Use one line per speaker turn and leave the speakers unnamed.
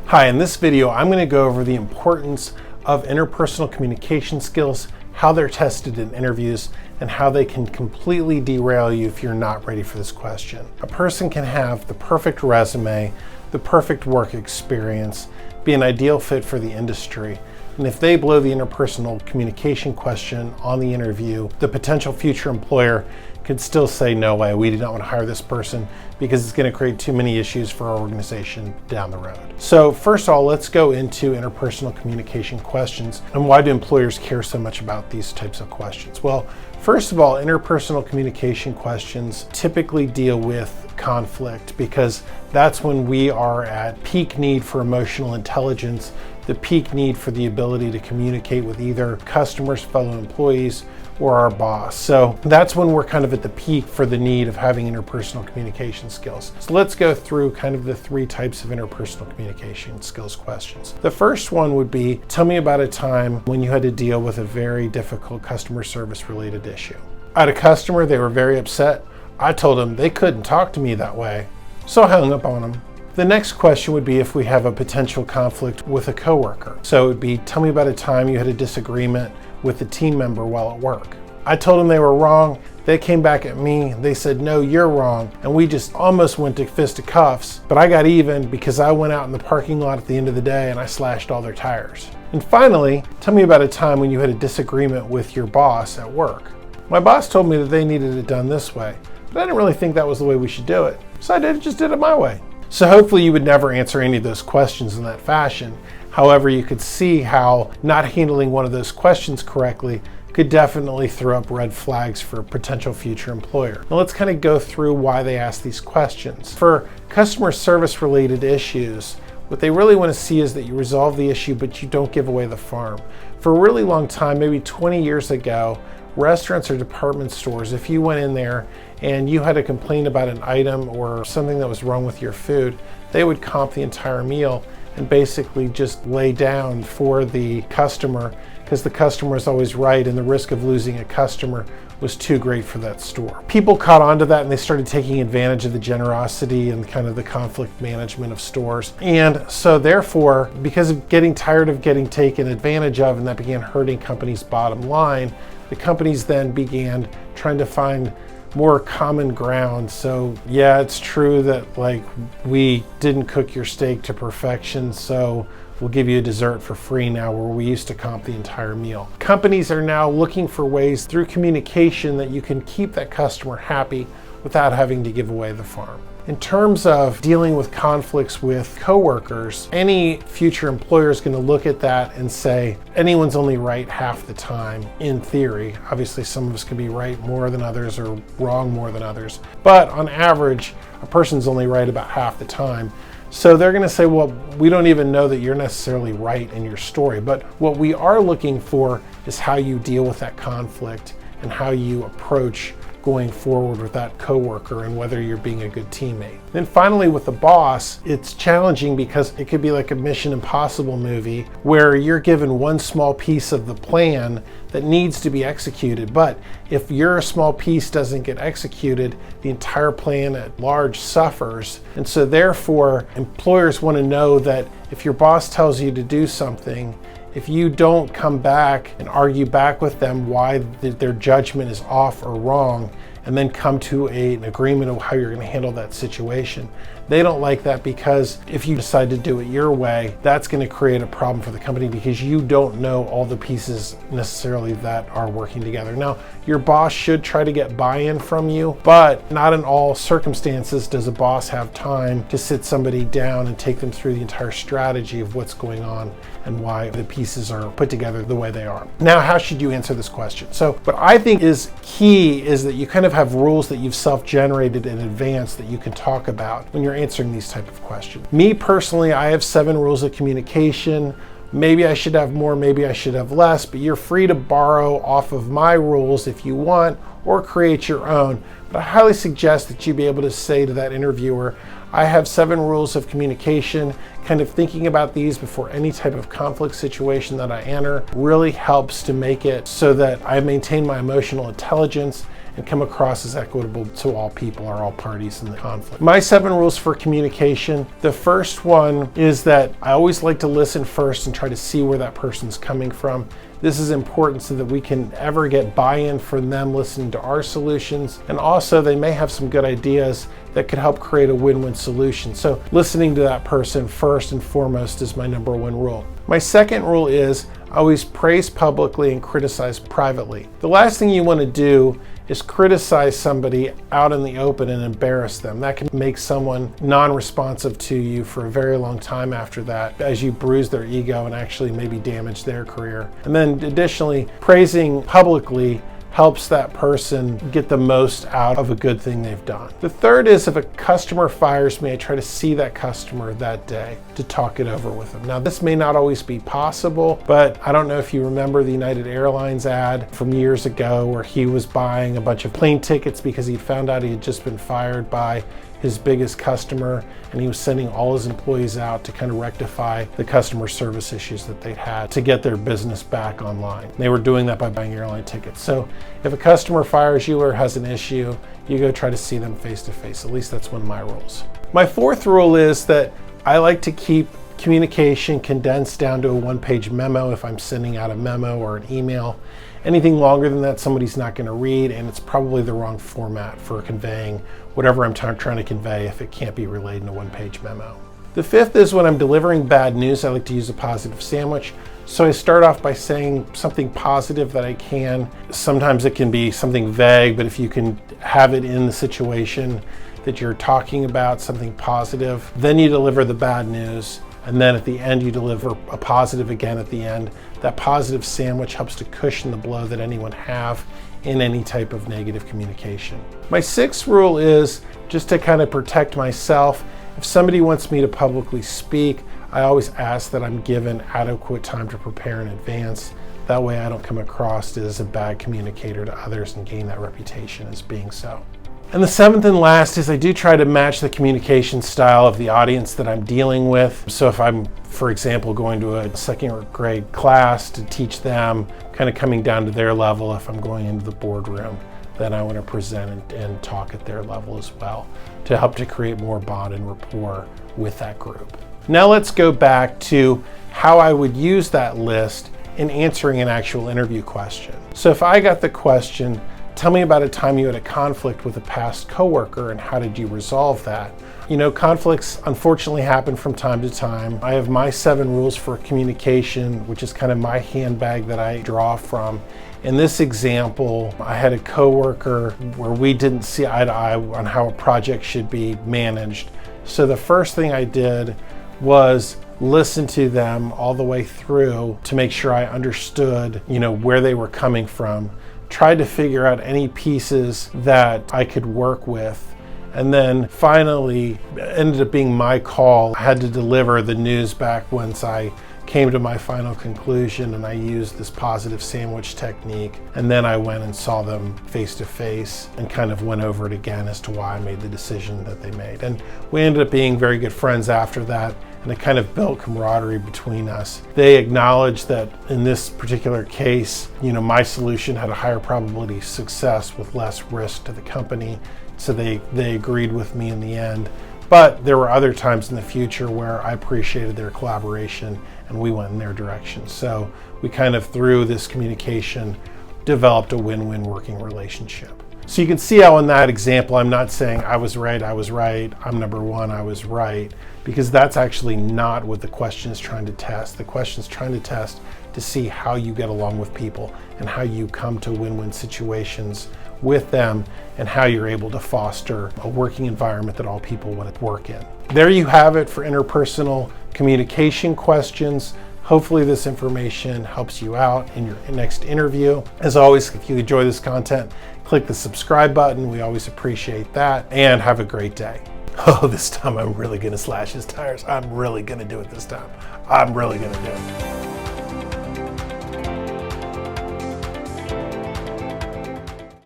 Hi, in this video, I'm going to go over the importance of interpersonal communication skills, how they're tested in interviews, and how they can completely derail you if you're not ready for this question. A person can have the perfect resume, the perfect work experience, be an ideal fit for the industry, and if they blow the interpersonal communication question on the interview, the potential future employer could still say, no way, we do not want to hire this person because it's going to create too many issues for our organization down the road. So first of all, let's go into interpersonal communication questions and why do employers care so much about these types of questions? Well, first of all, interpersonal communication questions typically deal with conflict because that's when we are at peak need for emotional intelligence, the peak need for the ability to communicate with either customers, fellow employees, or our boss. So that's when we're kind of at the peak for the need of having interpersonal communication skills. So let's go through kind of the three types of interpersonal communication skills questions. The first one would be, tell me about a time when you had to deal with a very difficult customer service related issue. I had a customer, they were very upset. I told them they couldn't talk to me that way, so I hung up on them. The next question would be if we have a potential conflict with a coworker. So it would be, tell me about a time you had a disagreement with a team member while at work. I told them they were wrong. They came back at me. They said, no, you're wrong. And we just almost went to fisticuffs, but I got even because I went out in the parking lot at the end of the day and I slashed all their tires. And finally, tell me about a time when you had a disagreement with your boss at work. My boss told me that they needed it done this way, but I didn't really think that was the way we should do it. So I just did it my way. So hopefully you would never answer any of those questions in that fashion. However, you could see how not handling one of those questions correctly could definitely throw up red flags for a potential future employer. Now let's kind of go through why they ask these questions. For customer service related issues, what they really want to see is that you resolve the issue, but you don't give away the farm. For a really long time, maybe 20 years ago, restaurants or department stores, if you went in there and you had a complaint about an item or something that was wrong with your food, they would comp the entire meal and basically just lay down for the customer because the customer is always right and the risk of losing a customer was too great for that store. People caught on to that and they started taking advantage of the generosity and kind of the conflict management of stores. And so therefore, because of getting tired of getting taken advantage of and that began hurting companies' bottom line, the companies then began trying to find more common ground. So yeah, it's true that like we didn't cook your steak to perfection, so we'll give you a dessert for free now where we used to comp the entire meal. Companies are now looking for ways through communication that you can keep that customer happy without having to give away the farm. In terms of dealing with conflicts with coworkers, any future employer is going to look at that and say, anyone's only right half the time in theory. Obviously, some of us can be right more than others or wrong more than others. But on average, a person's only right about half the time. So they're going to say, well, we don't even know that you're necessarily right in your story. But what we are looking for is how you deal with that conflict and how you approach going forward with that coworker and whether you're being a good teammate. Then finally with the boss, it's challenging because it could be like a Mission Impossible movie where you're given one small piece of the plan that needs to be executed. But if your small piece doesn't get executed, the entire plan at large suffers. And so therefore, employers want to know that if your boss tells you to do something, if you don't come back and argue back with them why their judgment is off or wrong, and then come to an agreement of how you're going to handle that situation. They don't like that because if you decide to do it your way, that's going to create a problem for the company because you don't know all the pieces necessarily that are working together. Now, your boss should try to get buy-in from you, but not in all circumstances does a boss have time to sit somebody down and take them through the entire strategy of what's going on and why the pieces are put together the way they are. Now, how should you answer this question? So what I think is key is that you kind of have rules that you've self-generated in advance that you can talk about when you're answering these type of questions. Me personally, I have 7 rules of communication. Maybe I should have more, maybe I should have less, but you're free to borrow off of my rules if you want or create your own. But I highly suggest that you be able to say to that interviewer, I have 7 rules of communication. Kind of thinking about these before any type of conflict situation that I enter really helps to make it so that I maintain my emotional intelligence and come across as equitable to all people or all parties in the conflict. My 7 rules for communication. The first one is that I always like to listen first and try to see where that person's coming from. This is important so that we can ever get buy-in from them listening to our solutions. And also they may have some good ideas that could help create a win-win solution. So listening to that person first and foremost is my number 1 rule. My second rule is always praise publicly and criticize privately. The last thing you want to do is criticize somebody out in the open and embarrass them. That can make someone non-responsive to you for a very long time after that, as you bruise their ego and actually maybe damage their career. And then additionally, praising publicly helps that person get the most out of a good thing they've done. The third is, if a customer fires me, I try to see that customer that day to talk it over with them. Now, this may not always be possible, but I don't know if you remember the United Airlines ad from years ago where he was buying a bunch of plane tickets because he found out he had just been fired by his biggest customer, and he was sending all his employees out to kind of rectify the customer service issues that they'd had to get their business back online. They were doing that by buying airline tickets. So if a customer fires you or has an issue, you go try to see them face to face. At least that's one of my rules. My 4th rule is that I like to keep communication condensed down to a 1-page memo if I'm sending out a memo or an email. Anything longer than that, somebody's not going to read, and it's probably the wrong format for conveying whatever I'm trying to convey if it can't be relayed in a 1-page memo. The 5th is, when I'm delivering bad news, I like to use a positive sandwich. So I start off by saying something positive that I can. Sometimes it can be something vague, but if you can have it in the situation that you're talking about, something positive, then you deliver the bad news. And then at the end, you deliver a positive again at the end. That positive sandwich helps to cushion the blow that anyone have in any type of negative communication. My 6th rule is just to kind of protect myself. If somebody wants me to publicly speak, I always ask that I'm given adequate time to prepare in advance. That way I don't come across as a bad communicator to others and gain that reputation as being so. And the 7th and last is I do try to match the communication style of the audience that I'm dealing with. So if I'm, for example, going to a 2nd grade class to teach them, kind of coming down to their level, if I'm going into the boardroom, then I want to present and talk at their level as well to help to create more bond and rapport with that group. Now let's go back to how I would use that list in answering an actual interview question. So if I got the question, tell me about a time you had a conflict with a past coworker and how did you resolve that? You know, conflicts unfortunately happen from time to time. I have my 7 rules for communication, which is kind of my handbag that I draw from. In this example, I had a coworker where we didn't see eye to eye on how a project should be managed. So the first thing I did was listen to them all the way through to make sure I understood, where they were coming from. Tried to figure out any pieces that I could work with. And then finally, it ended up being my call. I had to deliver the news back once I came to my final conclusion, and I used this positive sandwich technique. And then I went and saw them face to face and kind of went over it again as to why I made the decision that they made. And we ended up being very good friends after that, and it kind of built camaraderie between us. They acknowledged that in this particular case, my solution had a higher probability of success with less risk to the company. So they agreed with me in the end. But there were other times in the future where I appreciated their collaboration and we went in their direction. So we kind of, through this communication, developed a win-win working relationship. So you can see how in that example, I'm not saying I was right, I'm number one, I was right, because that's actually not what the question is trying to test. The question is trying to test to see how you get along with people and how you come to win-win situations with them and how you're able to foster a working environment that all people want to work in. There you have it for interpersonal communication questions. Hopefully this information helps you out in your next interview. As always, if you enjoy this content, click the subscribe button. We always appreciate that, and have a great day. Oh, this time I'm really gonna slash his tires. I'm really gonna do it this time. I'm really gonna do it.